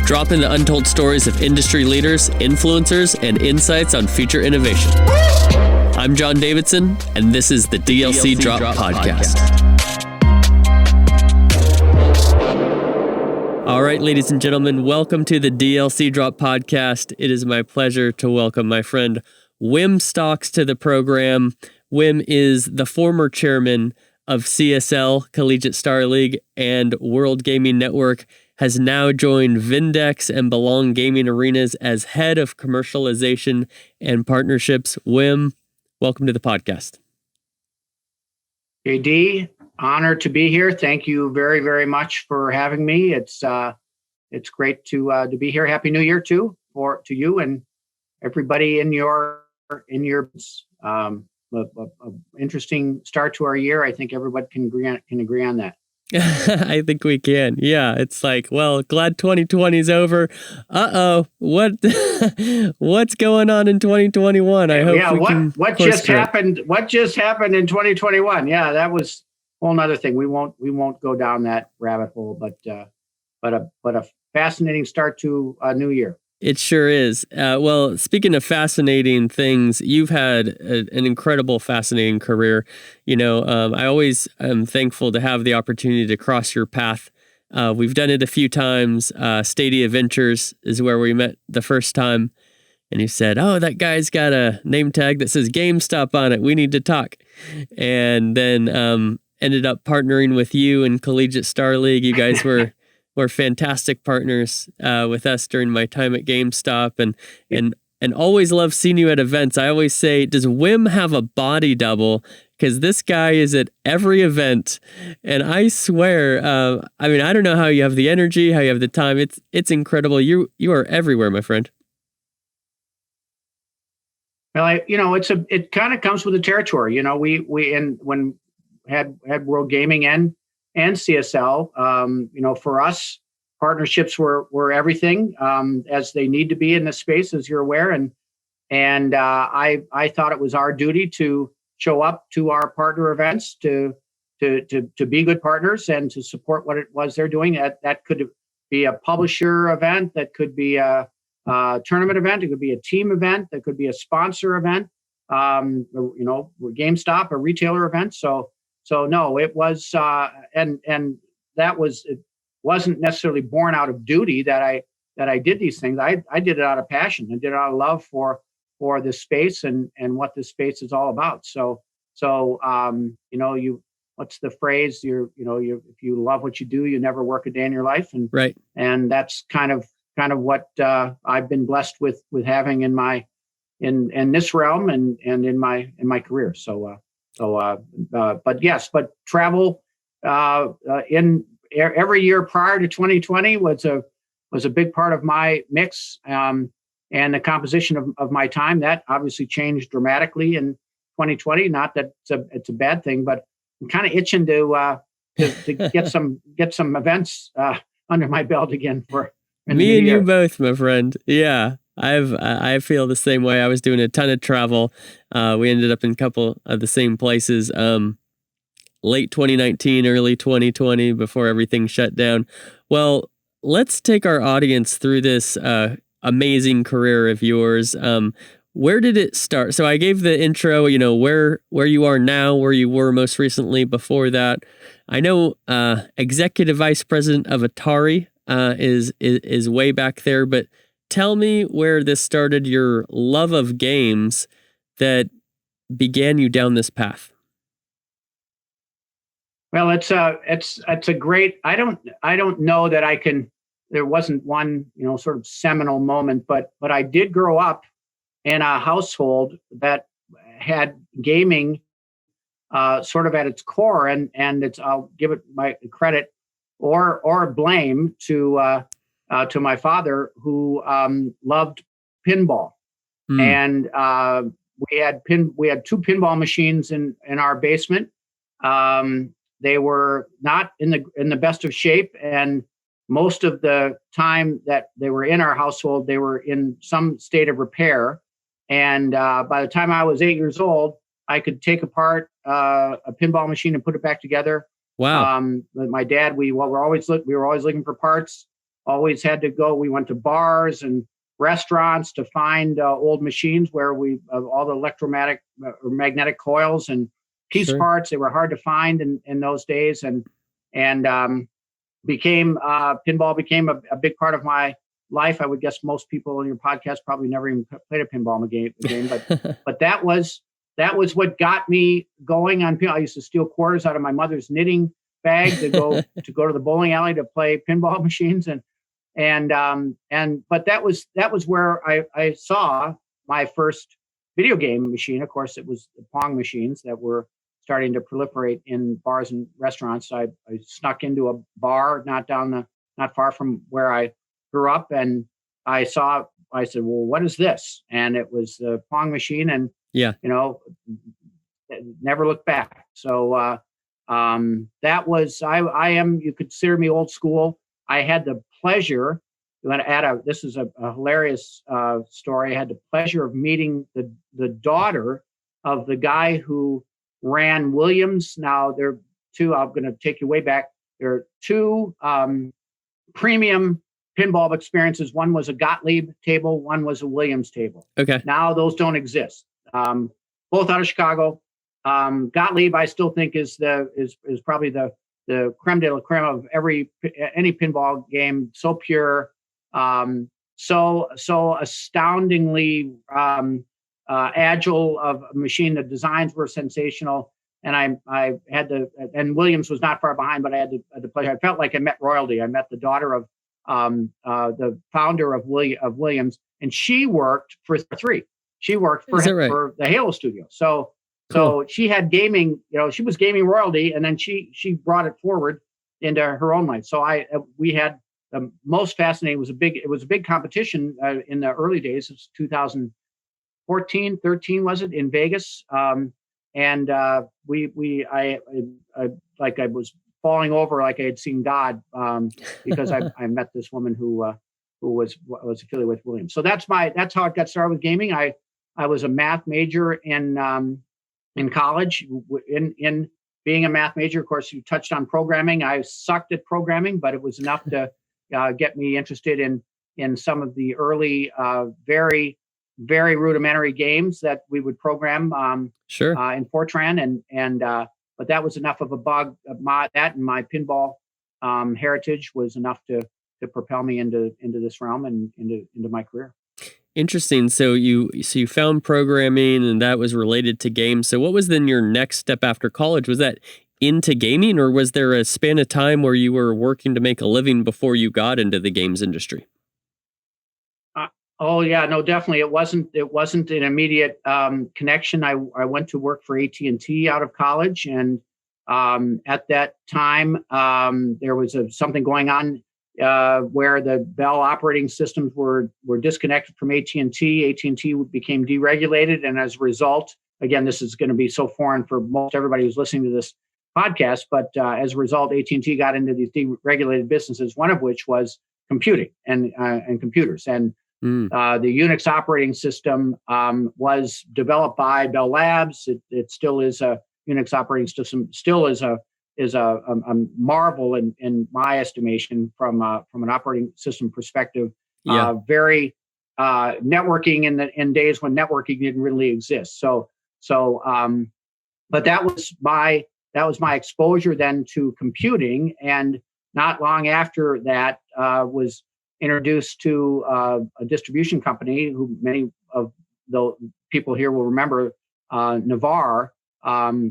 Dropping the untold stories of industry leaders, influencers, and insights on future innovation. I'm John Davidson, and this is the DLC Drop Podcast. All right, ladies and gentlemen, welcome to the DLC Drop Podcast. It is my pleasure to welcome my friend Wim Stocks to the program. Wim is the former chairman of CSL, Collegiate Star League, and World Gaming Network, has now joined Vindex and Belong Gaming Arenas as head of commercialization and partnerships. Wim, welcome to the podcast. JD, honored to be here. Thank you very, very much for having me. It's great to be here. Happy New Year to you and everybody in your interesting start to our year. I think everybody can agree on that. I think we can. Yeah, it's like, well, glad 2020 is over. What's going on in 2021? I hope what just happened in 2021. Yeah, that was a whole nother thing. We won't go down that rabbit hole, but a fascinating start to a new year. It sure is. Well, speaking of fascinating things, you've had an incredible, fascinating career. You know, I always am thankful to have the opportunity to cross your path. We've done it a few times. Stadia Ventures is where we met the first time. And you said, oh, that guy's got a name tag that says GameStop on it. We need to talk. And then ended up partnering with you and Collegiate Star League. You guys were fantastic partners with us during my time at GameStop, and always love seeing you at events. I always say, does Wim have a body double? Because this guy is at every event, and I swear, I don't know how you have the energy, how you have the time. It's incredible. You are everywhere, my friend. Well, it kind of comes with the territory. You know, when had World Gaming and CSL, for us, partnerships were everything, as they need to be in this space, as you're aware. And I thought it was our duty to show up to our partner events to be good partners and to support what it was they're doing. That could be a publisher event, that could be a tournament event, it could be a team event, that could be a sponsor event, GameStop, a retailer event. So no, it was, and that was, it wasn't necessarily born out of duty that I did these things. I did it out of passion. I did it out of love for this space and what this space is all about. So what's the phrase? If you love what you do, you never work a day in your life. And right. And that's kind of what I've been blessed with having in this realm and in my career. But travel in every year prior to 2020 was a big part of my mix, and the composition of my time. That obviously changed dramatically in 2020. Not that it's a bad thing, but I'm kind of itching to get some events under my belt again for me and you both, my friend. Yeah. I feel the same way. I was doing a ton of travel. We ended up in a couple of the same places, late 2019, early 2020, before everything shut down. Well, let's take our audience through this amazing career of yours. Where did it start? So I gave the intro, where you are now, where you were most recently before that. I know executive vice president of Atari is way back there, but tell me where this started, your love of games that began you down this path. Well, it's a great. I don't know that I can. There wasn't one sort of seminal moment, but I did grow up in a household that had gaming sort of at its core, and it's, I'll give it my credit or blame to my father, who loved pinball. And we had two pinball machines in our basement. They were not in the best of shape, and most of the time that they were in our household, they were in some state of repair. And by the time I was 8 years old, I could take apart a pinball machine and put it back together. Wow. My dad, we were always looking for parts. Always had to go. We went to bars and restaurants to find old machines where all the electromagnetic or magnetic coils and piece Sure. parts. They were hard to find in those days, and became pinball became a big part of my life. I would guess most people in your podcast probably never even played a pinball game, but that was what got me going on pinball. I used to steal quarters out of my mother's knitting bag to go to the bowling alley to play pinball machines, but that was where I saw my first video game machine. Of course, it was the Pong machines that were starting to proliferate in bars and restaurants. I snuck into a bar not far from where I grew up, and I said, well, what is this? And it was the Pong machine, and Yeah. never looked back. So that was, you could consider me old school. I had the pleasure, this is a hilarious story. I had the pleasure of meeting the daughter of the guy who ran Williams. Now there are two, I'm going to take you way back. There are two premium pinball experiences. One was a Gottlieb table, one was a Williams table. Okay. Now those don't exist. Both out of Chicago. Gottlieb, I still think is probably the creme de la creme of any pinball game. So pure, so astoundingly agile of a machine. The designs were sensational, and I had and Williams was not far behind, but I had the pleasure. I felt like I met royalty. I met the daughter of the founder of Williams, and she worked for 3. She worked for the Halo studio. So she had gaming, she was gaming royalty, and then she brought it forward into her own life. So we had the most fascinating, it was a big competition in the early days. It was 2014, 13, was it, in Vegas? And I was falling over like I had seen God, because I met this woman who was affiliated with Williams. So that's how it got started with gaming. I was a math major in college. In being a math major, of course, you touched on programming. I sucked at programming, but it was enough to get me interested in some of the early, very, very rudimentary games that we would program. In Fortran, but that was enough of a bug. That and my pinball heritage was enough to propel me into this realm and into my career. Interesting. So you found programming, and that was related to games. So what was then your next step after college? Was that into gaming, or was there a span of time where you were working to make a living before you got into the games industry? Oh yeah, no, definitely. It wasn't an immediate connection. I went to work for AT&T out of college, and at that time there was something going on where the Bell operating systems were disconnected from AT&T. AT&T became deregulated, and as a result, again, this is going to be so foreign for most everybody who's listening to this podcast, but as a result, AT&T got into these deregulated businesses, one of which was computing and computers. And the Unix operating system was developed by Bell Labs. It still is a Unix operating system. Still is a marvel in my estimation from an operating system perspective. Yeah. Very networking in days when networking didn't really exist. But that was my exposure then to computing, and not long after that was introduced to a distribution company who many of the people here will remember, Navarre.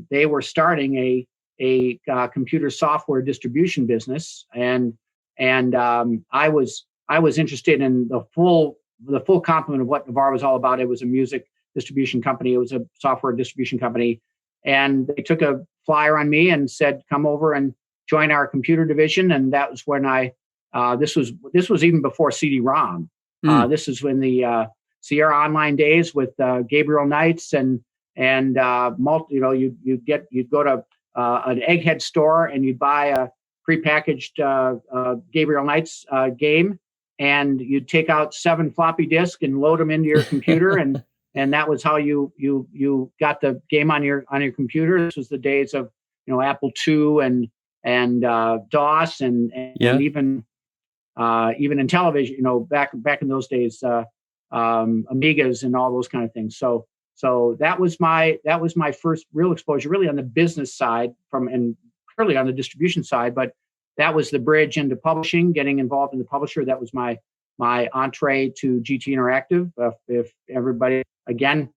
They were starting a computer software distribution business, and I was interested in the full complement of what Navarre was all about. It was a music distribution company. It was a software distribution company, and they took a flyer on me and said, "Come over and join our computer division." And that was when this was even before CD-ROM. This is when the Sierra Online days with Gabriel Knights and you'd go to an Egghead store and you'd buy a prepackaged Gabriel Knights game, and you'd take out 7 floppy disks and load them into your computer, and that was how you got the game on your computer. This was the days of Apple II DOS and even in television, back in those days, Amigas and all those kind of things. So that was my first real exposure, really on the business side, and purely on the distribution side. But that was the bridge into publishing, getting involved in the publisher. That was my entree to GT Interactive. If everybody, again,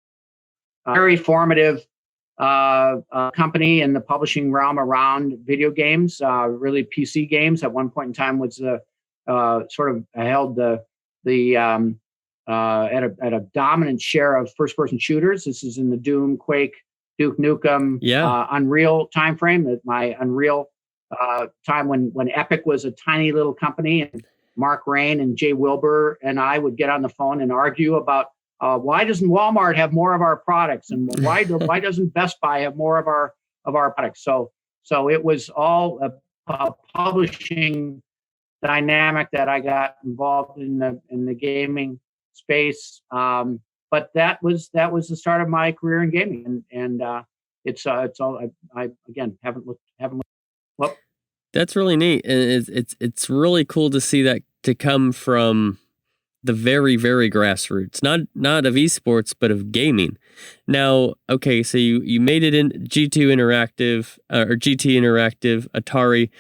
very formative company in the publishing realm around video games, really PC games. At one point in time, was sort of held at a dominant share of first-person shooters. This is in the Doom, Quake, Duke Nukem, Unreal timeframe. My Unreal time when Epic was a tiny little company, and Mark Rain and Jay Wilbur and I would get on the phone and argue about why doesn't Walmart have more of our products, and why doesn't Best Buy have more of our products? So it was all a publishing dynamic that I got involved in the gaming space. But that was the start of my career in gaming, and it's all I again haven't looked. Well, that's really neat, and it's really cool to see that to come from the very, very grassroots, not of esports, but of gaming. Now, okay, so you made it in G2 Interactive or GT Interactive, Atari.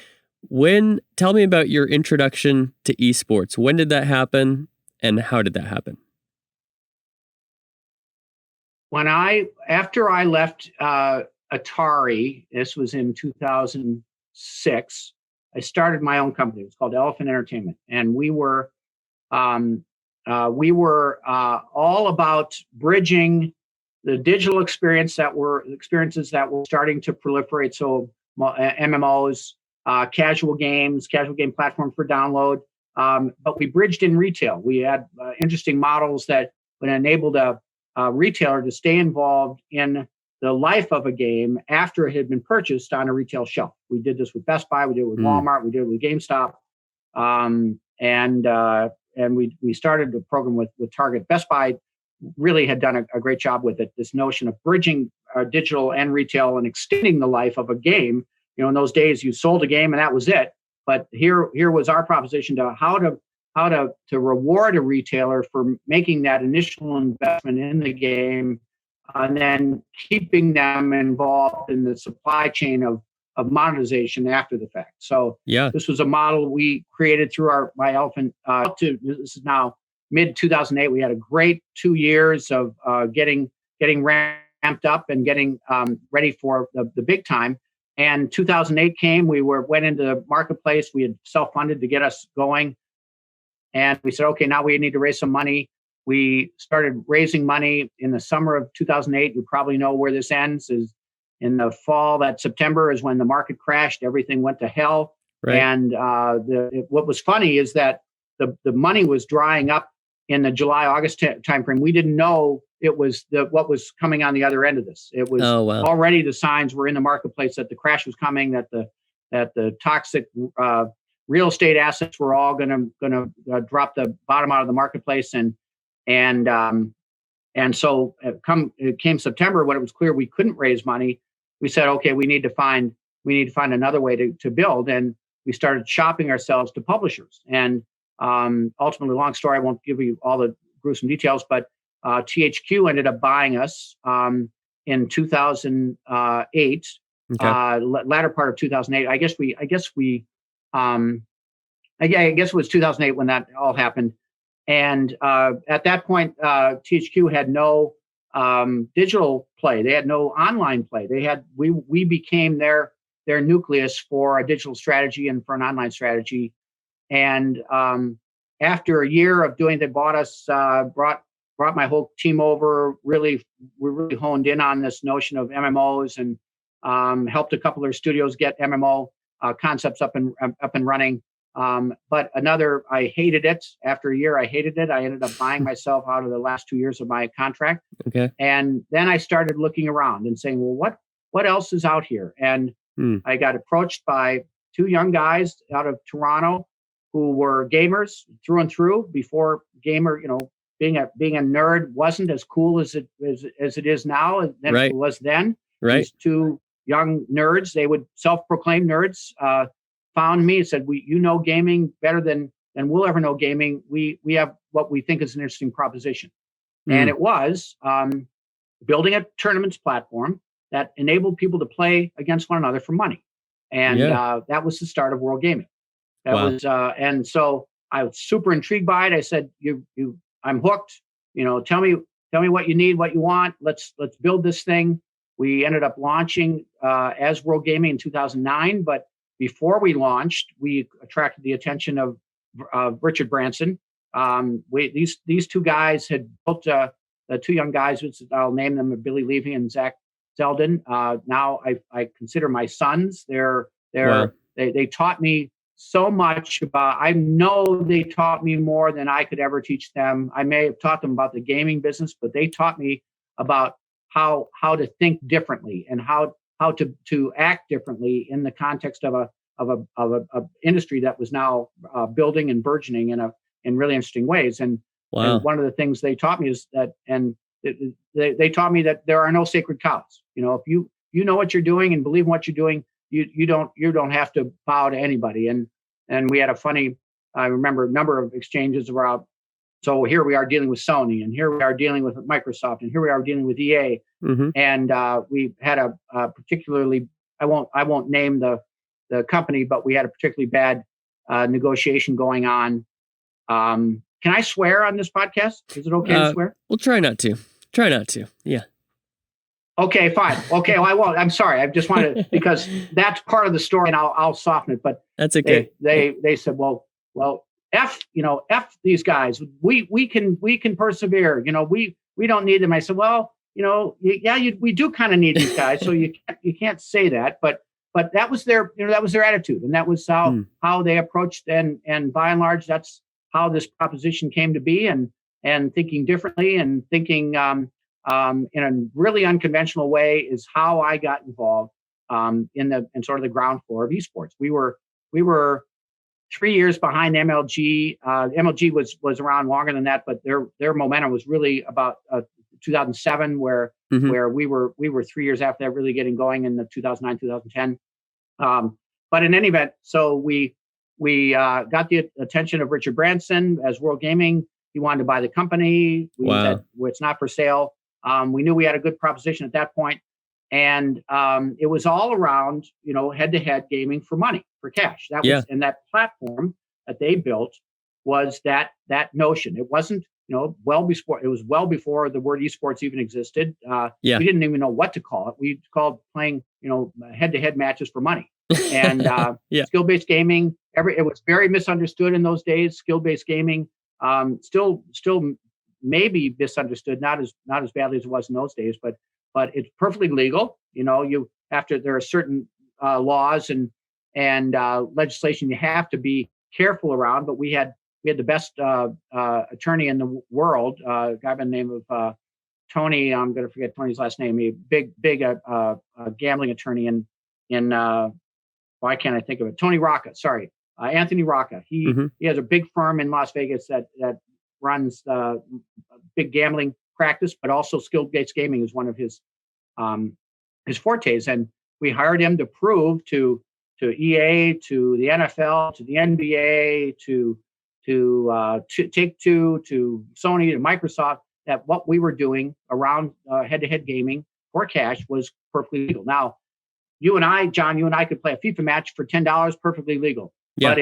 Tell me about your introduction to esports. When did that happen, and how did that happen? After I left Atari, this was in 2006, I started my own company. It was called Elephant Entertainment, and we were all about bridging the digital experiences that were starting to proliferate. So MMOs, casual game platform for download. But we bridged in retail. We had interesting models that would enable a retailer to stay involved in the life of a game after it had been purchased on a retail shelf. We did this with Best Buy, we did it with Walmart, we did it with GameStop, and we started a program with Target. Best Buy really had done a great job with it. This notion of bridging digital and retail and extending the life of a game. In those days, you sold a game and that was it. But here was our proposition to how to reward a retailer for making that initial investment in the game, and then keeping them involved in the supply chain of monetization after the fact. So this was a model we created through my Elephant. This is now mid 2008. We had a great 2 years of getting ramped up and getting ready for the big time. And 2008 came. We went into the marketplace. We had self-funded to get us going, and we said, okay, now we need to raise some money. We started raising money in the summer of 2008. You probably know where this ends. Is in the fall, that September is when the market crashed. Everything went to hell. Right. And what was funny is that the money was drying up in the July-August timeframe. We didn't know it was what was coming on the other end of this. It was already the signs were in the marketplace that the crash was coming, that the toxic real estate assets were all going to drop the bottom out of the marketplace, and so it came September when it was clear we couldn't raise money. We said, okay, we need to find another way to build, and we started shopping ourselves to publishers. And ultimately, long story, I won't give you all the gruesome details, but THQ ended up buying us in 2008, latter part of 2008. I guess it was 2008 when that all happened. And at that point, THQ had no digital play. They had no online play. We became their nucleus for a digital strategy and for an online strategy. And after a year of doing, they bought us, brought my whole team over. We really honed in on this notion of MMOs, and helped a couple of their studios get MMO concepts up and running. But I hated it. After a year, I hated it. I ended up buying myself out of the last 2 years of my contract. Okay. And then I started looking around and saying, well, what else is out here? And I got approached by two young guys out of Toronto who were gamers through and through. Before gamer, being a nerd wasn't as cool as it is now. It was then. Right. These two young nerds, they would self-proclaim nerds, found me and said, you know gaming better than we'll ever know gaming. We have what we think is an interesting proposition. And it was building a tournaments platform that enabled people to play against one another for money. And that was the start of World Gaming. That was, and so I was super intrigued by it. I said, I'm hooked. Tell me what you need, what you want. Let's build this thing. We ended up launching as World Gaming in 2009. But before we launched, we attracted the attention of Richard Branson. These two guys had built the two young guys, which I'll name them, Billy Levy and Zach Zeldin. Now I consider my sons. They taught me so much about. I know they taught me more than I could ever teach them. I may have taught them about the gaming business, but they taught me about how to think differently and how to act differently in the context of a industry that was now building and burgeoning in really interesting ways. And one of the things they taught me is that, and they taught me that there are no sacred cows. If you know what you're doing and believe in what you're doing, you don't have to bow to anybody. And we had I remember a number of exchanges around. So here we are dealing with Sony, and here we are dealing with Microsoft, and here we are dealing with EA. Mm-hmm. And we had a particularly, I won't name the company, but we had a particularly bad negotiation going on. Can I swear on this podcast? Is it okay to swear? We'll try not to. Try not to. Yeah. Okay, fine. Okay, well, I won't. I'm sorry. I just wanted because that's part of the story, and I'll soften it. But that's okay. They said, well, F these guys. We can persevere. We don't need them. I said, well, we do kind of need these guys. So you can't say that, but that was their attitude, and that was how they approached, and by and large, that's how this proposition came to be, and thinking differently and thinking in a really unconventional way is how I got involved in sort of the ground floor of esports. We were 3 years behind MLG. MLG was around longer than that, but their momentum was really about 2007, where we were 3 years after that, really getting going in the 2009, 2010. But in any event, so we got the attention of Richard Branson as World Gaming. He wanted to buy the company. We said, well, it's not for sale. We knew we had a good proposition at that point. And it was all around, head-to-head gaming for money, for cash. That was, and that platform that they built was that notion. It wasn't, it was well before the word esports even existed. We didn't even know what to call it. We called playing, head-to-head matches for money. And skill-based gaming, it was very misunderstood in those days. Skill-based gaming, still maybe misunderstood, not as badly as it was in those days, but it's perfectly legal. There are certain laws and legislation you have to be careful around. But we had the best attorney in the world, a guy by the name of Tony. I'm going to forget Tony's last name. A big gambling attorney in why can't I think of it? Tony Rocca. Sorry, Anthony Rocca. He has a big firm in Las Vegas that runs big gambling practice, but also skill-based gaming is one of his fortes. And we hired him to prove to EA, to the NFL, to the NBA, to Take-Two, to Sony, to Microsoft, that what we were doing around head-to-head gaming for cash was perfectly legal. Now, John, you and I could play a FIFA match for $10, perfectly legal. Yeah. But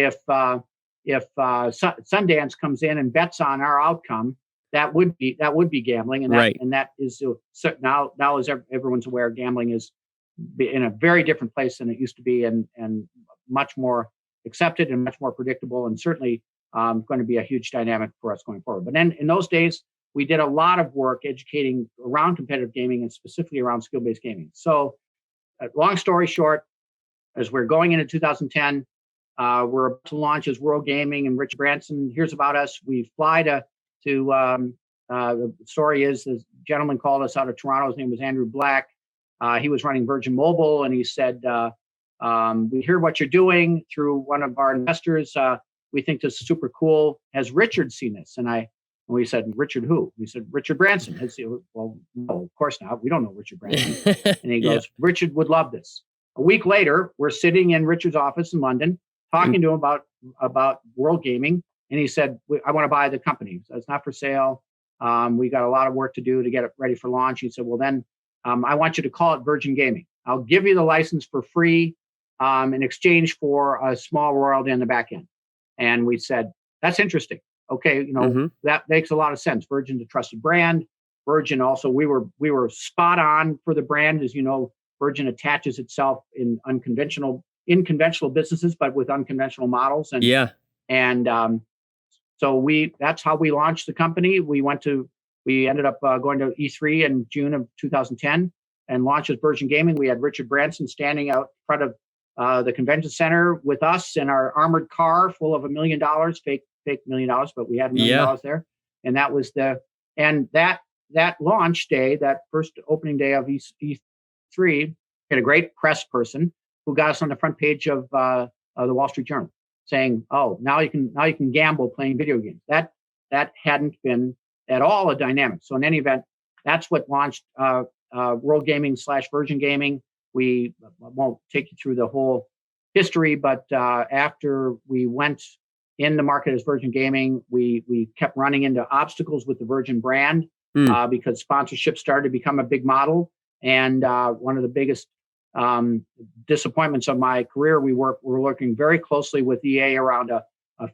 if Sundance comes in and bets on our outcome, that would be gambling, and that is now as everyone's aware, gambling is in a very different place than it used to be, and much more accepted and much more predictable, and certainly going to be a huge dynamic for us going forward. But then in those days, we did a lot of work educating around competitive gaming and specifically around skill-based gaming. So, long story short, as we're going into 2010, we're about to launch as World Gaming, and Richard Branson hears about us. We fly to the story is the gentleman called us out of Toronto. His name was Andrew Black. He was running Virgin Mobile, and he said, we hear what you're doing through one of our investors. We think this is super cool. Has Richard seen this? And I And we said, Richard who? We said, Richard Branson. He said, well, no, of course not. We don't know Richard Branson. And he goes, Richard would love this. A week later, we're sitting in Richard's office in London, talking to him about World Gaming. And he said, I want to buy the company. So it's not for sale. We got a lot of work to do to get it ready for launch. He said, well, then I want you to call it Virgin Gaming. I'll give you the license for free in exchange for a small royalty on the back end. And we said, that's interesting. Okay, that makes a lot of sense. Virgin's a trusted brand. Virgin also, we were spot on for the brand. As you know, Virgin attaches itself in conventional businesses, but with unconventional models. And so that's how we launched the company. We ended up going to E3 in June of 2010 and launched as Virgin Gaming. We had Richard Branson standing out front of the convention center with us in our armored car full of $1 million, fake $1 million, but we had $1 million there. And that was that launch day, that first opening day of E3, had a great press person who got us on the front page of the Wall Street Journal saying, "Oh, now you can gamble playing video games." That hadn't been at all a dynamic. So in any event, that's what launched World Gaming / Virgin Gaming. We won't take you through the whole history, but after we went in the market as Virgin Gaming, we kept running into obstacles with the Virgin brand because sponsorship started to become a big model. And one of the biggest disappointments of my career, we were working very closely with EA around a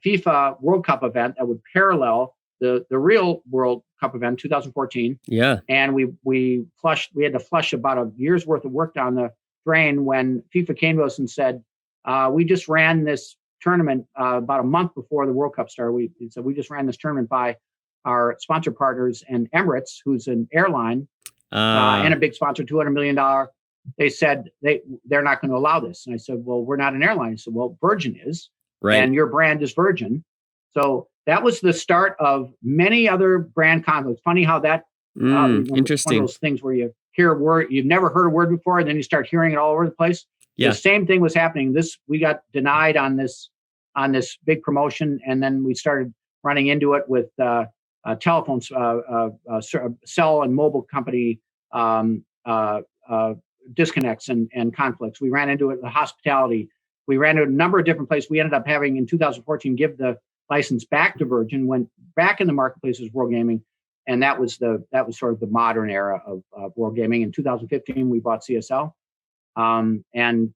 FIFA World Cup event that would parallel the real World Cup event, 2014. Yeah. And we had to flush about a year's worth of work down the drain when FIFA came to us and said, we just ran this tournament about a month before the World Cup started. We just ran this tournament by our sponsor partners, and Emirates, who's an airline and a big sponsor, $200 million. They said they're not going to allow this. And I said, well, we're not an airline. I said, well, Virgin is, and your brand is Virgin. So that was the start of many other brand conflicts. Funny how that interesting. One of those things where you hear a word, you've never heard a word before, and then you start hearing it all over the place. Yeah. The same thing was happening. We got denied on this big promotion, and then we started running into it with telephones, cell and mobile company disconnects and conflicts. We ran into it with hospitality. We ran into a number of different places. We ended up having in 2014 give the license back to Virgin, went back in the marketplace as World Gaming, and that was sort of the modern era of World Gaming. In 2015, we bought CSL and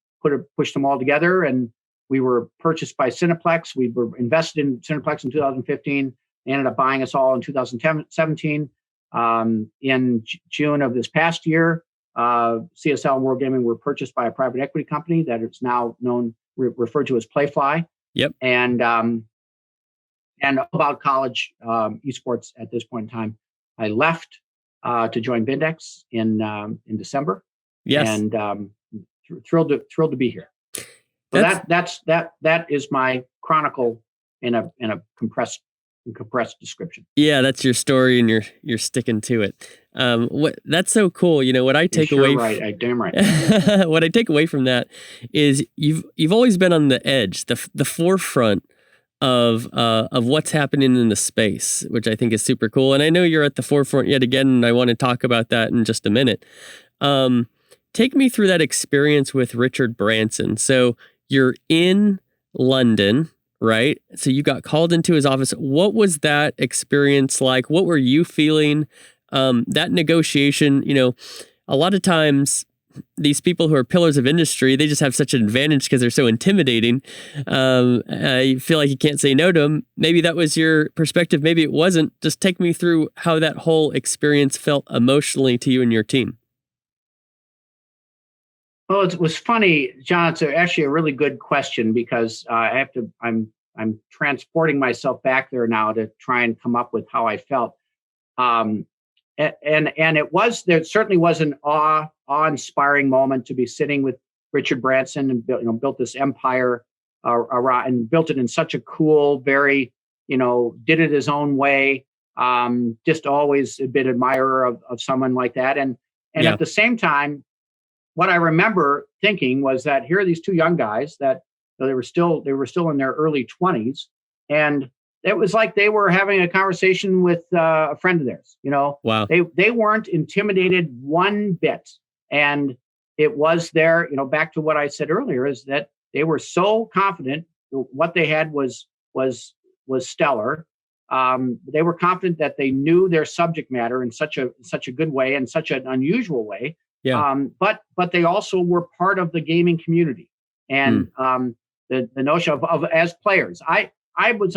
pushed them all together, and we were purchased by Cineplex. We were invested in Cineplex in 2015. They ended up buying us all in 2017. In June of this past year, CSL and World Gaming were purchased by a private equity company that is now referred to as Playfly. Yep. And about college esports at this point in time, I left to join Vindex in December. Yes. And thrilled to be here. So that is my chronicle in a compressed description. Yeah, that's your story, and you're sticking to it. That's so cool. You know what I take away. Right, damn right. What I take away from that is you've always been on the edge, the forefront of what's happening in the space, which I think is super cool. And I know you're at the forefront yet again, and I want to talk about that in just a minute. Take me through that experience with Richard Branson. So you're in London, right? So you got called into his office. What was that experience like? What were you feeling? That negotiation, a lot of times these people who are pillars of industry, they just have such an advantage because they're so intimidating. You feel like you can't say no to them. Maybe that was your perspective. Maybe it wasn't. Just take me through how that whole experience felt emotionally to you and your team. Well, it was funny, John. It's actually a really good question because I'm transporting myself back there now to try and come up with how I felt. And there certainly was an awe-inspiring moment to be sitting with Richard Branson and built this empire around, and built it in such a cool, very, did it his own way. Just always a bit admirer of someone like that. And at the same time, what I remember thinking was that here are these two young guys that they were still in their early 20s, and it was like they were having a conversation with a friend of theirs. Wow. They weren't intimidated one bit, and it was their, back to what I said earlier, is that they were so confident what they had was stellar. They were confident that they knew their subject matter in such a good way, and such an unusual way. Yeah. But they also were part of the gaming community, and the notion of as players. I was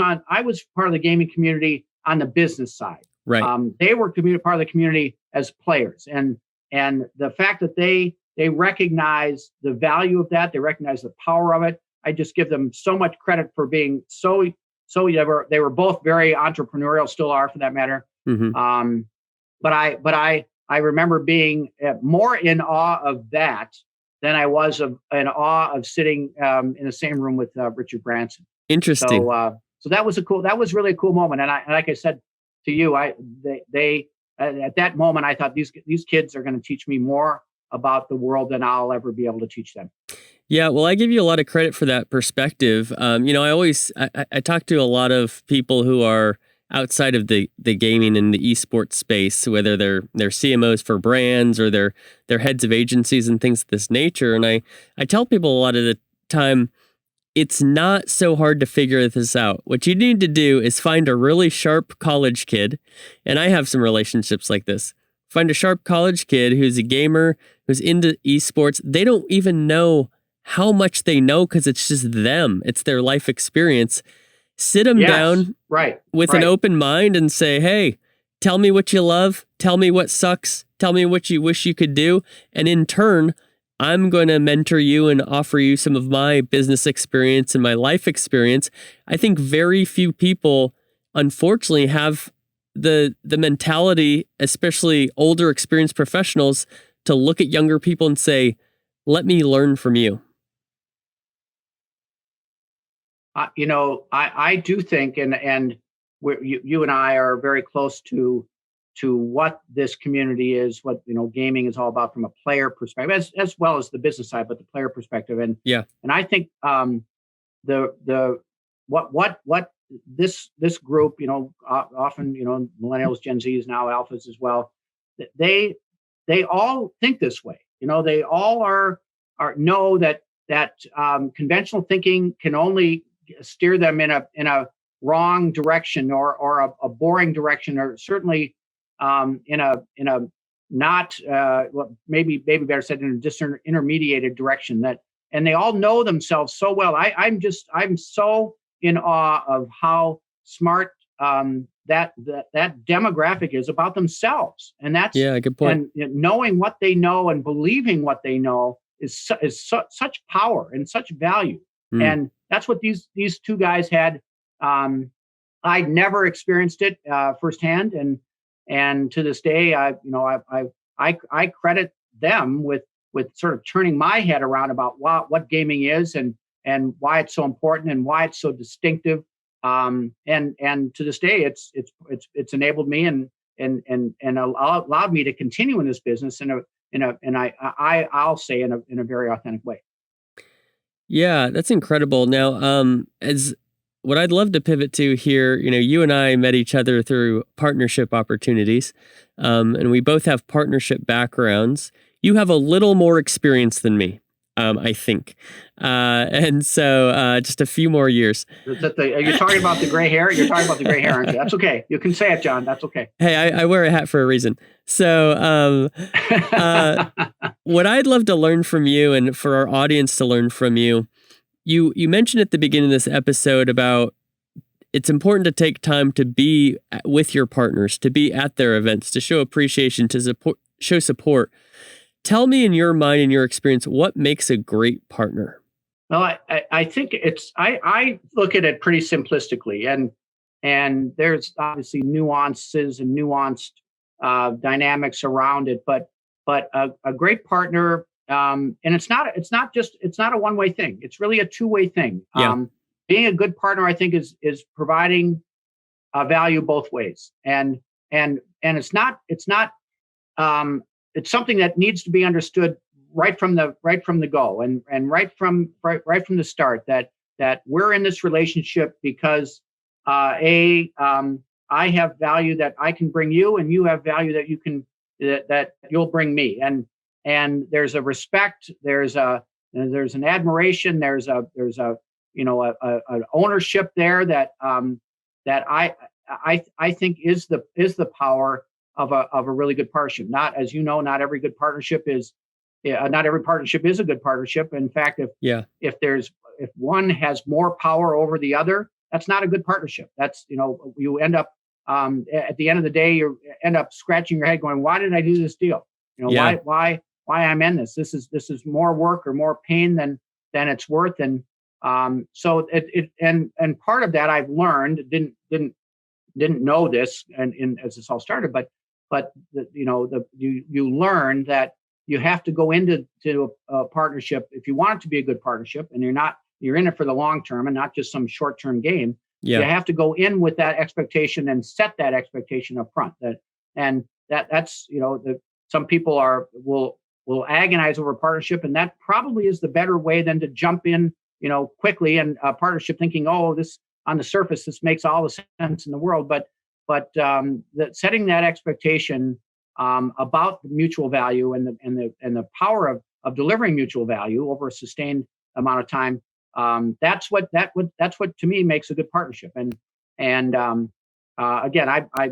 part of the gaming community on the business side. Right. They were part of the community as players, and the fact that they recognize the value of that, they recognize the power of it. I just give them so much credit for being so. They were both very entrepreneurial, still are for that matter. Mm-hmm. But I remember being more in awe of that than I was in awe of sitting in the same room with Richard Branson. Interesting. So that was really a cool moment. And like I said to you, they at that moment, I thought these kids are going to teach me more about the world than I'll ever be able to teach them. Yeah, well, I give you a lot of credit for that perspective. I talk to a lot of people who are outside of the gaming and the esports space, whether they're CMOs for brands or they're heads of agencies and things of this nature. And I tell people a lot of the time, it's not so hard to figure this out. What you need to do is find a really sharp college kid, and I have some relationships like this. Find a sharp college kid who's a gamer, who's into esports. They don't even know how much they know because it's just them. It's their life experience. Sit them down with an open mind and say, hey, tell me what you love. Tell me what sucks. Tell me what you wish you could do. And in turn, I'm going to mentor you and offer you some of my business experience and my life experience. I think very few people, unfortunately, have the mentality, especially older experienced professionals, to look at younger people and say, let me learn from you. I do think, and you and I are very close to what this community is, what gaming is all about from a player perspective, as well as the business side, but the player perspective. And I think what this group, often millennials, Gen Zs, now alphas as well, they all think this way. They all know that conventional thinking can only steer them in a wrong direction or a boring direction, or certainly in a not maybe better said, in a intermediated direction. And they all know themselves so well. I'm so in awe of how smart that demographic is about themselves, and that's a good point. And knowing what they know and believing what they know is such power and such value. And that's what these two guys had. I'd never experienced it firsthand, and to this day, I credit them with sort of turning my head around about what gaming is and why it's so important and why it's so distinctive. And to this day, it's enabled me and allowed me to continue in this business I'll say in a very authentic way. Yeah, that's incredible. Now, as what I'd love to pivot to here, you and I met each other through partnership opportunities, and we both have partnership backgrounds. You have a little more experience than me, I think. And so just a few more years. Are you talking about the gray hair? You're talking about the gray hair, aren't you? That's okay. You can say it, John. That's okay. Hey, I wear a hat for a reason. So what I'd love to learn from you, and for our audience to learn from you, you mentioned at the beginning of this episode about it's important to take time to be with your partners, to be at their events, to show appreciation, to show support. Tell me, in your mind and your experience, what makes a great partner? Well, I think I look at it pretty simplistically, and there's obviously nuances and nuanced dynamics around it, but a great partner, and it's not a one-way thing. It's really a two-way thing. Yeah. Being a good partner, I think, is providing value both ways, and it's something that needs to be understood right from the go, and right from the start, that we're in this relationship because I have value that I can bring you, and you have value that you can that you'll bring me, and there's a respect, there's an admiration, there's a an ownership there that I think is the power of a really good partnership. Not, as you know, not every good partnership is not every partnership is a good partnership. In fact, Yeah. if one has more power over the other, that's not a good partnership. That's, you end up at the end of the day, you end up scratching your head going, why did I do this deal? Yeah. Why I'm in this. This is more work or more pain than it's worth. And so and part of that I've learned, didn't know this and as this all started, but you learn that you have to go into a partnership if you want it to be a good partnership, and you're in it for the long term and not just some short term game. Yeah. You have to go in with that expectation and set that expectation up front. That's some people will agonize over a partnership, and that probably is the better way than to jump in quickly and a partnership thinking, oh, this on the surface this makes all the sense in the world, but setting that expectation about the mutual value and the power of delivering mutual value over a sustained amount of time. That's what to me makes a good partnership. And again, I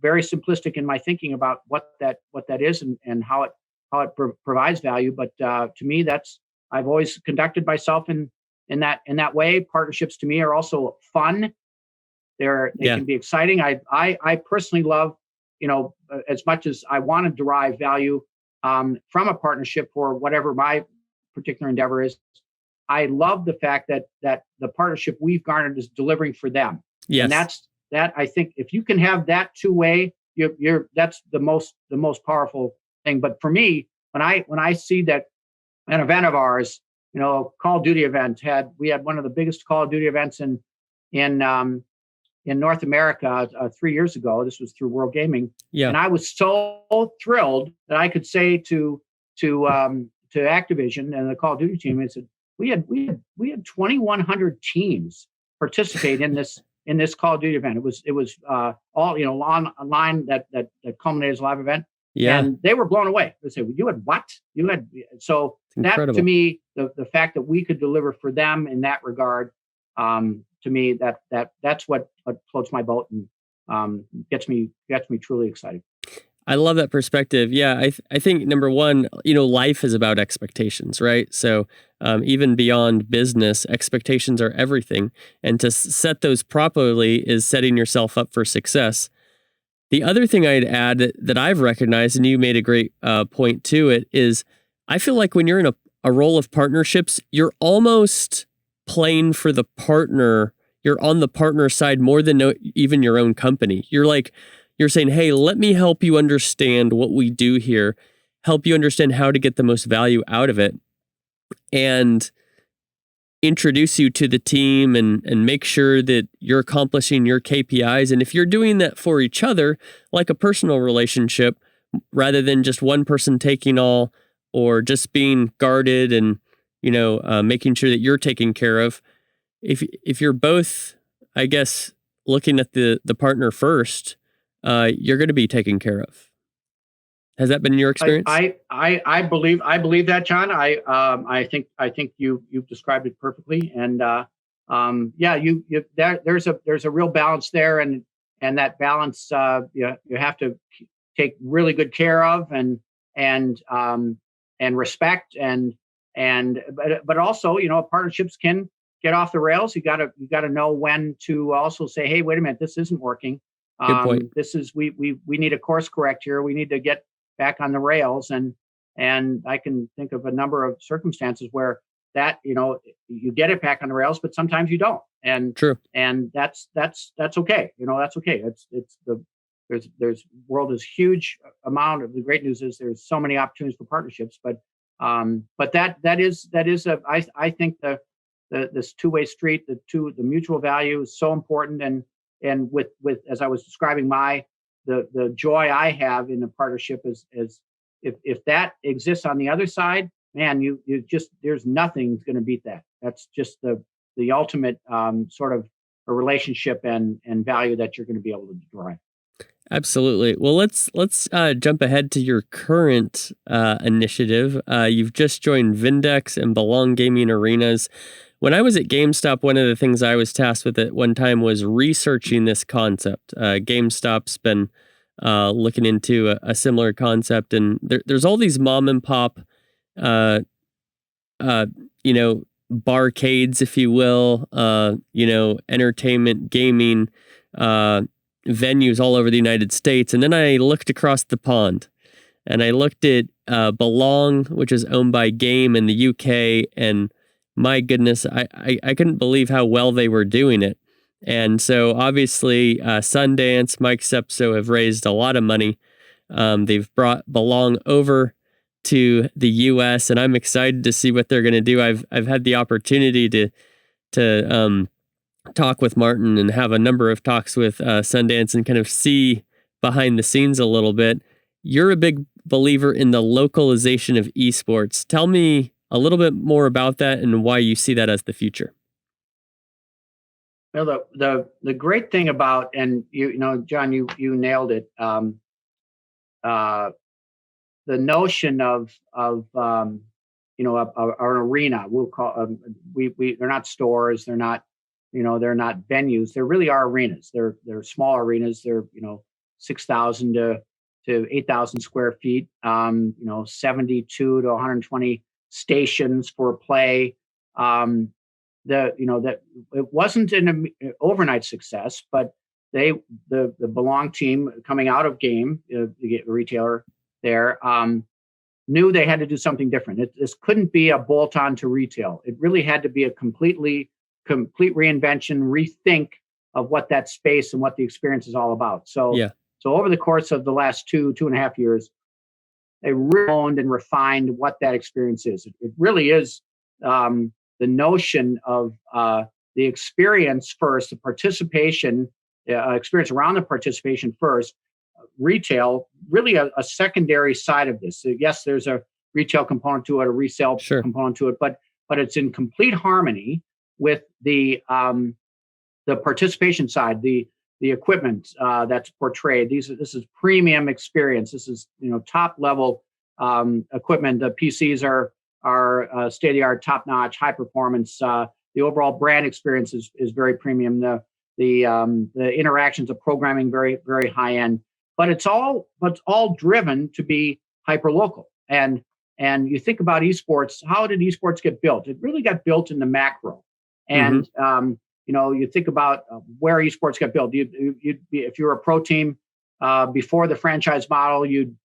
very simplistic in my thinking about what that is and how it provides value. But to me, I've always conducted myself in that way. Partnerships to me are also fun. They can be exciting. I personally love, as much as I want to derive value from a partnership for whatever my particular endeavor is, I love the fact that the partnership we've garnered is delivering for them. Yes. And that I think if you can have that two-way, that's the most powerful thing. But for me, when I see that an event of ours, Call of Duty event, we had one of the biggest Call of Duty events in North America 3 years ago. This was through World Gaming, and I was so thrilled that I could say to Activision and the Call of Duty team, I said, we had 2,100 teams participate in this Call of Duty event. It was all online that culminated as a live event. Yeah. And they were blown away. They said, well, you had what? You had so that to me, the fact that we could deliver for them in that regard, to me, that's what floats my boat and gets me truly excited. I love that perspective. Yeah, I think number one, life is about expectations, right? So even beyond business, expectations are everything. And to set those properly is setting yourself up for success. The other thing I'd add that I've recognized, and you made a great point to it, is I feel like when you're in a role of partnerships, you're almost playing for the partner. You're on the partner side more than even your own company. You're saying, hey, let me help you understand what we do here, help you understand how to get the most value out of it, and introduce you to the team and make sure that you're accomplishing your KPIs. And if you're doing that for each other, like a personal relationship, rather than just one person taking all or just being guarded and, making sure that you're taken care of, if you're both, I guess, looking at the partner first, you're going to be taken care of. Has that been your experience? I believe that, John. I think you've described it perfectly. And there's a real balance there, and that balance you have to take really good care of and respect but also partnerships can get off the rails. You got to know when to also say, hey, wait a minute, this isn't working. Good point. This is we need a course correct here. We need to get back on the rails, and I can think of a number of circumstances where that you get it back on the rails, but sometimes you don't, and true, and that's okay. That's okay. There's world is huge amount of the great news is there's so many opportunities for partnerships, but that is I think this two-way street, the mutual value is so important, and with as I was describing the joy I have in a partnership is if that exists on the other side, man, you just there's nothing going to beat that. That's just the ultimate sort of relationship and value that you're going to be able to derive. Absolutely. Well, let's jump ahead to your current initiative. You've just joined Vindex and Belong Gaming Arenas. When I was at GameStop, one of the things I was tasked with at one time was researching this concept. GameStop's been looking into a similar concept, and there's all these mom and pop, barcades, if you will, entertainment, gaming, venues all over the United States. And then I looked across the pond and I looked at Belong, which is owned by Game in the UK. And my goodness, I couldn't believe how well they were doing it. And so obviously Sundance, Mike Sepso have raised a lot of money. They've brought Belong over to the US, and I'm excited to see what they're going to do. I've had the opportunity to talk with Martin and have a number of talks with Sundance and kind of see behind the scenes a little bit. You're a big believer in the localization of esports. Tell me a little bit more about that and why you see that as the future. Well, the great thing about, and John, you nailed it. The notion of an arena, we'll call they're not stores, they're not venues. They really are arenas. They're small arenas. They're 6,000 to 8,000 square feet. 72 to 120 stations for play. That it wasn't an overnight success, but the Belong team coming out of Game, the retailer there, knew they had to do something different. This couldn't be a bolt-on to retail. It really had to be a complete reinvention, rethink of what that space and what the experience is all about. So over the course of the last 2.5 years, they really honed and refined what that experience is. It really is the notion of the experience first, the participation, experience around the participation first, retail, really a secondary side of this. So yes, there's a retail component to it, a resale component to it, but it's in complete harmony with the participation side, the equipment that's portrayed. This is premium experience. This is top level equipment. The PCs are state of the art, top notch, high performance. The overall brand experience is very premium. The interactions of programming very very high end. But it's all driven to be hyper local. And you think about esports. How did esports get built? It really got built in the macro. And you think about where esports got built. If you were a pro team before the franchise model, you'd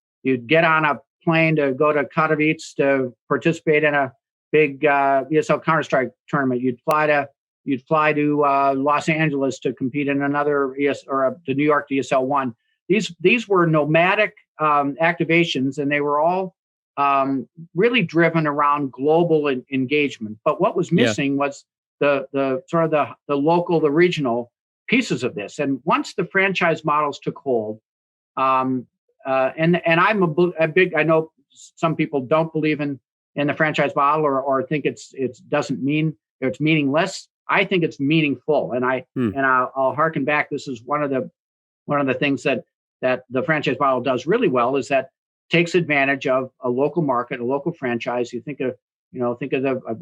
get on a plane to go to Katowice to participate in a big ESL Counter-Strike tournament. You'd fly to Los Angeles to compete in another to New York to ESL 1. These were nomadic activations, and they were all really driven around global engagement. But what was missing was the sort of the local, the regional pieces of this. And once the franchise models took hold, and I'm a big. I know some people don't believe in the franchise model or think it's meaningless. I think it's meaningful, and I'll harken back. This is one of the things that the franchise model does really well is that takes advantage of a local market, a local franchise. You think of we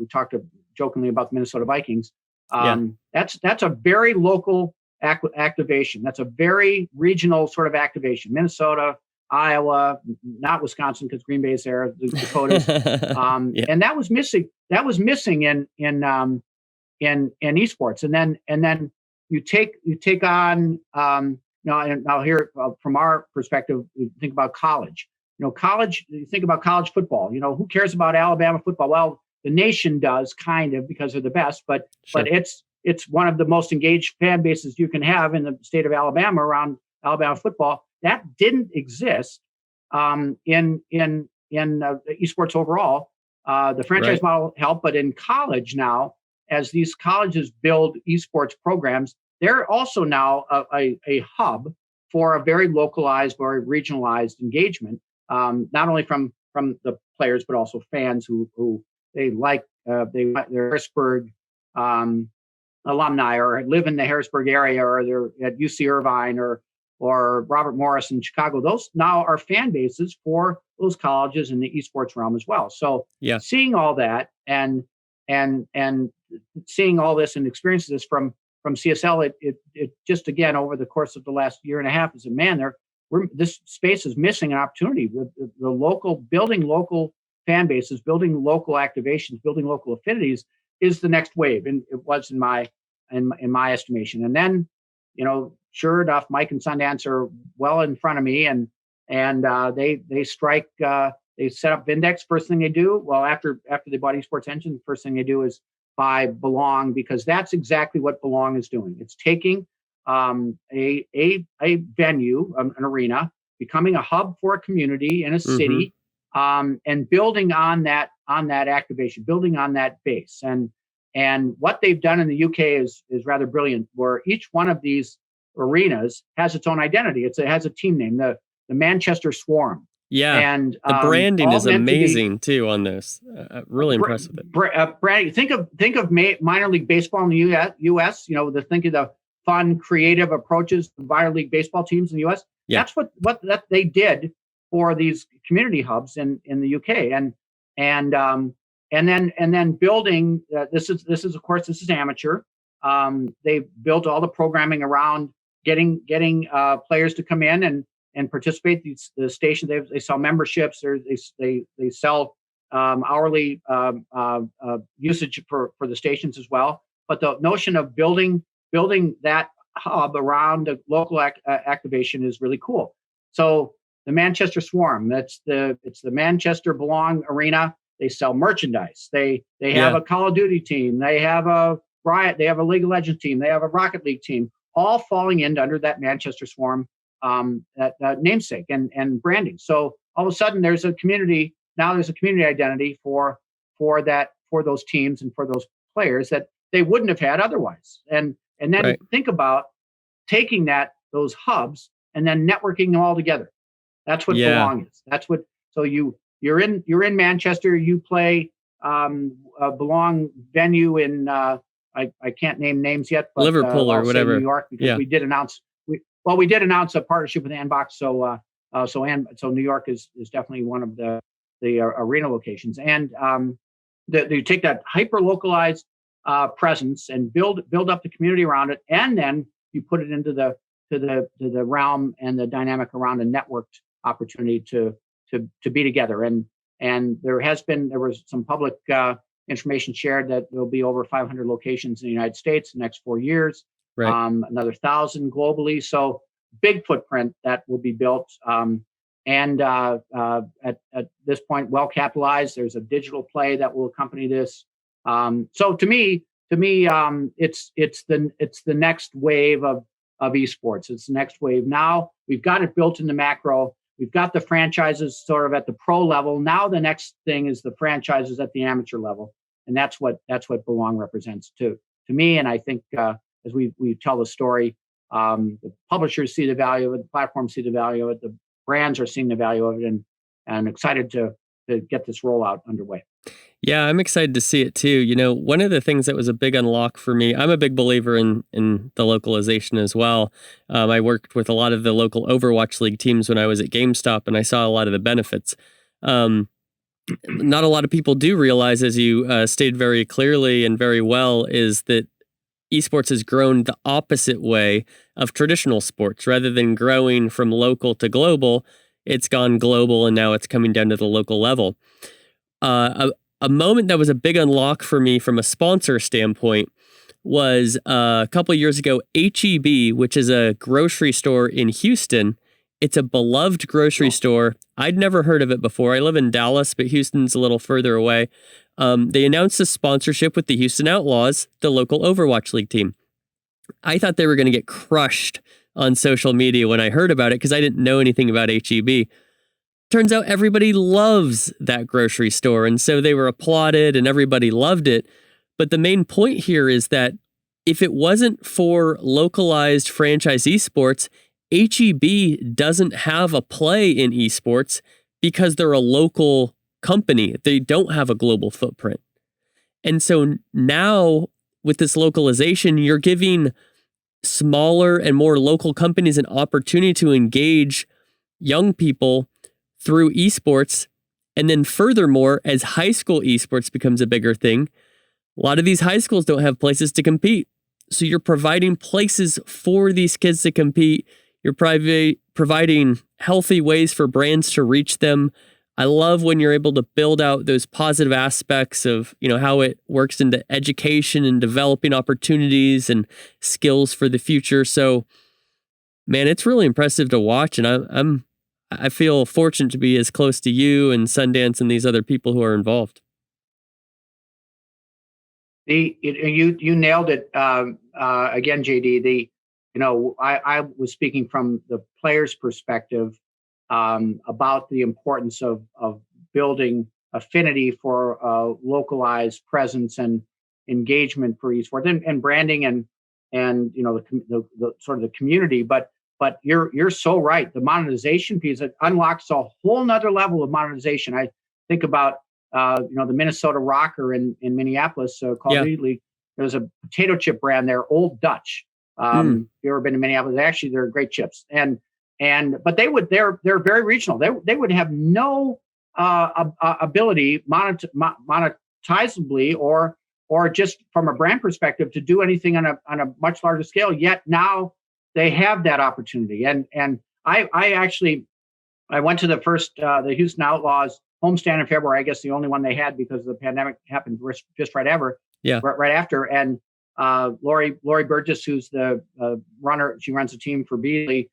talked jokingly about the Minnesota Vikings. That's a very local activation. That's a very regional sort of activation. Minnesota, Iowa, not Wisconsin because Green Bay's there, the Dakotas, and that was missing. That was missing in esports. And then you take on now here from our perspective, we think about college. College. You think about college football. Who cares about Alabama football? Well, the nation does, kind of, because they're the best. But it's one of the most engaged fan bases you can have in the state of Alabama around Alabama football. That didn't exist in esports overall. The franchise model helped, but in college now, as these colleges build esports programs, they're also now a hub for a very localized, very regionalized engagement. Not only from the players, but also fans who they like. They're Harrisburg, alumni or live in the Harrisburg area, or they're at UC Irvine or Robert Morris in Chicago. Those now are fan bases for those colleges in the esports realm as well. So Yeah. seeing all that and seeing all this and experiencing this from CSL, it just, again, over the course of the last year and a half, is a man, this space is missing an opportunity with the local, building local fan bases, building local activations, building local affinities is the next wave. And it was in my estimation. And then, sure enough, Mike and Sundance are well in front of me, and they strike. They set up Vindex. First thing they do, well, after they bought Esports Engine, the first thing they do is buy Belong, because that's exactly what Belong is doing. It's taking a venue, an arena, becoming a hub for a community in a city, and building on that activation, building on that base. And what they've done in the UK is rather brilliant, where each one of these arenas has its own identity. It has a team name, the Manchester Swarm. Yeah, and the branding is amazing too on this. Really impressed with it. Branding. Think of minor league baseball in the U.S. Think of the fun, creative approaches to minor league baseball teams in the U.S. Yeah. That's what they did for these community hubs in the UK, and then building. This is of course, this is amateur. They built all the programming around getting players to come in and participate. The station, they sell memberships, or they sell hourly usage for the stations as well. But the notion of building that hub around a local activation is really cool. So the Manchester Swarm, it's the Manchester Belong Arena. They sell merchandise. They have a Call of Duty team. They have a Riot. They have a League of Legends team. They have a Rocket League team, all falling in under that Manchester Swarm that namesake and branding. So all of a sudden there's a community identity for those teams and for those players that they wouldn't have had otherwise. And then think about taking those hubs and then networking them all together. That's what Belong is. That's what. So you're in Manchester. You play a Belong venue in I can't name names yet, but Liverpool or whatever. New York, because we did announce a partnership with Andbox. So New York is definitely one of the arena locations. And you take that hyper localized presence and build up the community around it, and then you put it into the realm and the dynamic around a networked opportunity to be together. And there was some public information shared that there'll be over 500 locations in the United States in the next 4 years, another 1,000 globally. So big footprint that will be built. And at this point, well capitalized. There's a digital play that will accompany this. So to me, it's the next wave of esports. It's the next wave. Now we've got it built in the macro. We've got the franchises sort of at the pro level. Now the next thing is the franchises at the amateur level, and that's what Belong represents to me. And I think as we tell the story, the publishers see the value of it, the platforms see the value of it, the brands are seeing the value of it, and excited to get this rollout underway. Yeah, I'm excited to see it too. One of the things that was a big unlock for me, I'm a big believer in the localization as well. I worked with a lot of the local Overwatch League teams when I was at GameStop, and I saw a lot of the benefits. Not a lot of people do realize, as you stated very clearly and very well, is that esports has grown the opposite way of traditional sports. Rather than growing from local to global, it's gone global, and now it's coming down to the local level. A moment that was a big unlock for me from a sponsor standpoint was a couple of years ago, H-E-B, which is a grocery store in Houston. It's a beloved grocery store. I'd never heard of it before. I live in Dallas, but Houston's a little further away. They announced a sponsorship with the Houston Outlaws, the local Overwatch League team. I thought they were going to get crushed on social media when I heard about it, because I didn't know anything about H-E-B. Turns out everybody loves that grocery store, and so they were applauded and everybody loved it. But the main point here is that if it wasn't for localized franchise esports, H-E-B doesn't have a play in esports because they're a local company. They don't have a global footprint. And so now with this localization, you're giving smaller and more local companies an opportunity to engage young people through esports. And then furthermore, as high school esports becomes a bigger thing, a lot of these high schools don't have places to compete. So you're providing places for these kids to compete. You're providing healthy ways for brands to reach them. I love when you're able to build out those positive aspects of, how it works into education and developing opportunities and skills for the future. So, man, it's really impressive to watch, and I feel fortunate to be as close to you and Sundance and these other people who are involved. You nailed it again, JD. I was speaking from the player's perspective about the importance of building affinity for localized presence and engagement for esports and branding and the sort of the community. But you're so right. The monetization piece, it unlocks a whole nother level of monetization. I think about the Minnesota Rocker in Minneapolis called League. There's a potato chip brand there, Old Dutch. If you've ever been to Minneapolis, actually they're great chips. But they're very regional. They would have no ability monetizably or just from a brand perspective to do anything on a much larger scale. Yet now they have that opportunity. And I went to the first the Houston Outlaws homestand in February. I guess the only one they had because the pandemic happened just right after. And Lori Burgess, who's the runner, she runs a team for Beasley.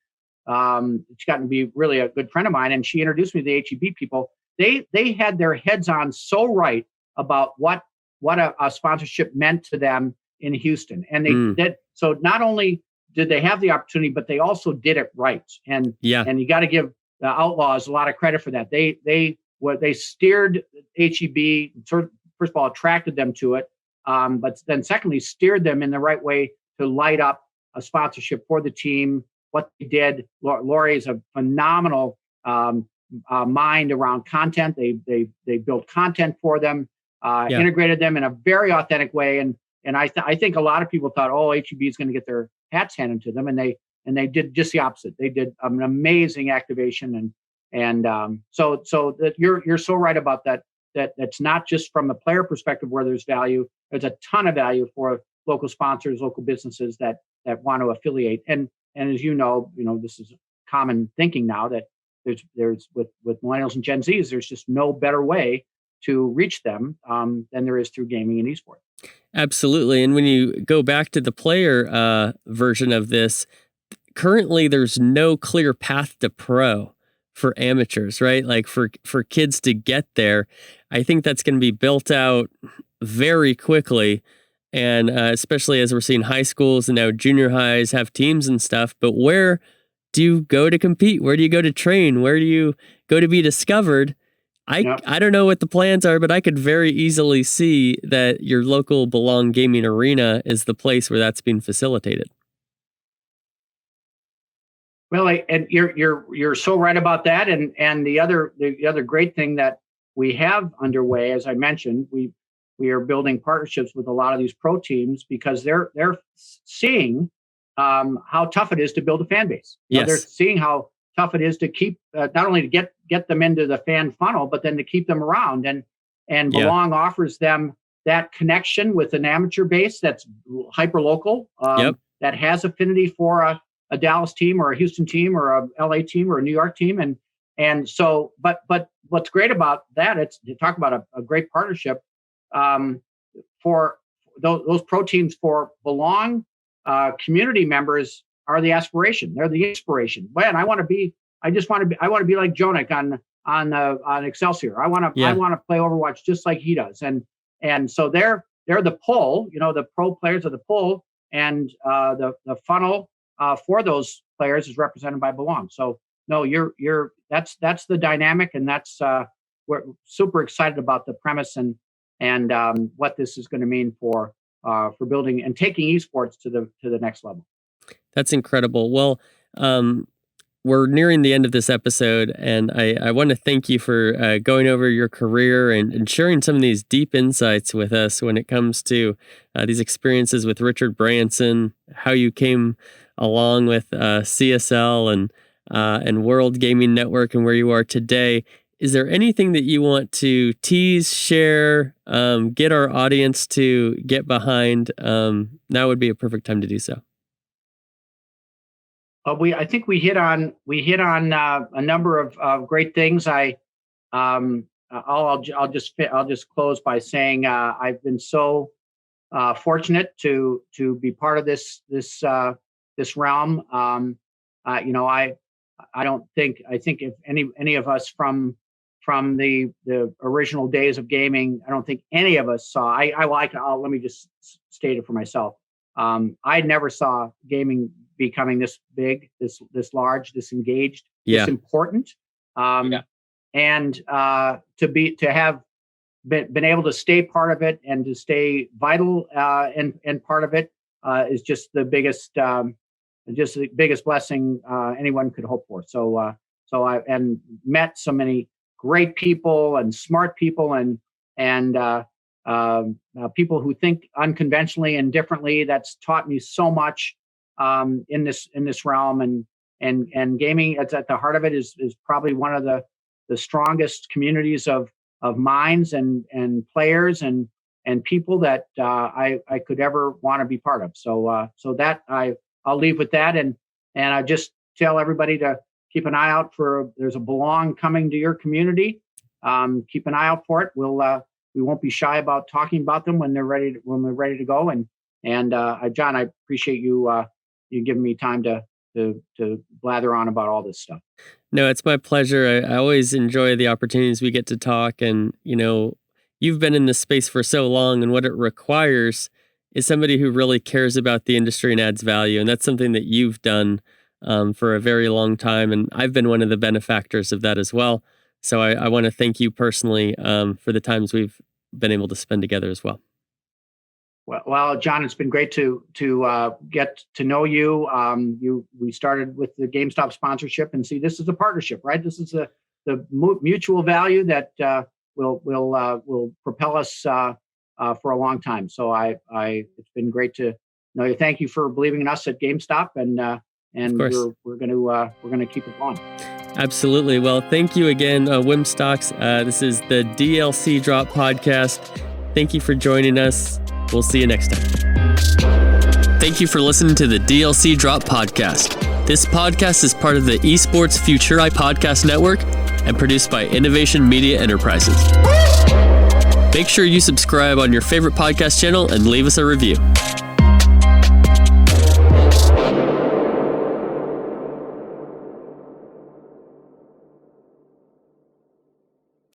She's gotten to be really a good friend of mine, and she introduced me to the HEB people. They had their heads on so right about what a sponsorship meant to them in Houston, and they did. So not only did they have the opportunity, but they also did it right. And you got to give the Outlaws a lot of credit for that. They steered HEB, sort of, first of all, attracted them to it, but then secondly, steered them in the right way to light up a sponsorship for the team. What they did, Lori is a phenomenal mind around content. They built content for them, integrated them in a very authentic way, and I think a lot of people thought, HEB is going to get their hats handed to them, and they did just the opposite. They did an amazing activation, so that you're so right about that. That's not just from the player perspective where there's value. There's a ton of value for local sponsors, local businesses that want to affiliate. And as you know, this is common thinking now that there's with millennials and Gen Zs, there's just no better way to reach them than there is through gaming and esports. Absolutely. And when you go back to the player version of this, currently there's no clear path to pro for amateurs, right? Like for kids to get there. I think that's going to be built out very quickly. And especially as we're seeing high schools and now junior highs have teams and stuff. But where do you go to compete? Where do you go to train? Where do you go to be discovered? I don't know what the plans are, but I could very easily see that your local Belong Gaming Arena is the place where that's being facilitated. Well, and you're so right about that. And the other great thing that we have underway, as I mentioned, we are building partnerships with a lot of these pro teams because they're seeing how tough it is to build a fan base. They're seeing how tough it is to keep not only to get them into the fan funnel, but then to keep them around. And Belong offers them that connection with an amateur base that's hyper local, that has affinity for a Dallas team or a Houston team or a LA team or a New York team. And so, but what's great about that, it's to talk about a great partnership for those pro teams. For Belong community members are the aspiration. They're the inspiration. Man, I want to be like Jonik on Excelsior. I want to play Overwatch just like he does. And so they're the pull. The pro players are the pull, and the funnel for those players is represented by Belong. So no, that's the dynamic, and that's we're super excited about the premise and what this is going to mean for building and taking esports to the next level. That's incredible. Well, we're nearing the end of this episode, and I want to thank you for going over your career and sharing some of these deep insights with us when it comes to these experiences with Richard Branson, how you came along with CSL and World Gaming Network and where you are today. Is there anything that you want to tease, share, get our audience to get behind? Now would be a perfect time to do so. I think we hit on a number of great things. I'll just close by saying I've been so fortunate to be part of this realm. I think if any of us from the original days of gaming, I don't think any of us saw. Let me just state it for myself. I never saw gaming becoming this big, this large, this engaged, this important, and to have been able to stay part of it and to stay vital and part of it is just the biggest blessing anyone could hope for. So I met so many great people and smart people and people who think unconventionally and differently. That's taught me so much in this realm, and gaming at the heart of it is probably one of the strongest communities of minds and players and people that I could ever want to be part of. So that I'll leave with that, and I just tell everybody to keep an eye out there's a Belong coming to your community. Keep an eye out for it. We won't be shy about talking about them when we're ready to go. And John, I appreciate you giving me time to blather on about all this stuff. No, it's my pleasure. I always enjoy the opportunities we get to talk, and you've been in this space for so long, and what it requires is somebody who really cares about the industry and adds value. And that's something that you've done for a very long time. And I've been one of the benefactors of that as well. So I want to thank you personally for the times we've been able to spend together as well. Well, John, it's been great to get to know you. We started with the GameStop sponsorship, and see, this is a partnership, right? This is the mutual value that will propel us for a long time. So it's been great to know you. Thank you for believing in us at GameStop, and we're going to keep it going. Absolutely. Well, thank you again, Wim Stocks. This is the DLC Drop podcast. Thank you for joining us. We'll see you next time. Thank you for listening to the DLC Drop podcast. This podcast is part of the Esports Future Podcast Network and produced by Innovation Media Enterprises. Make sure you subscribe on your favorite podcast channel and leave us a review.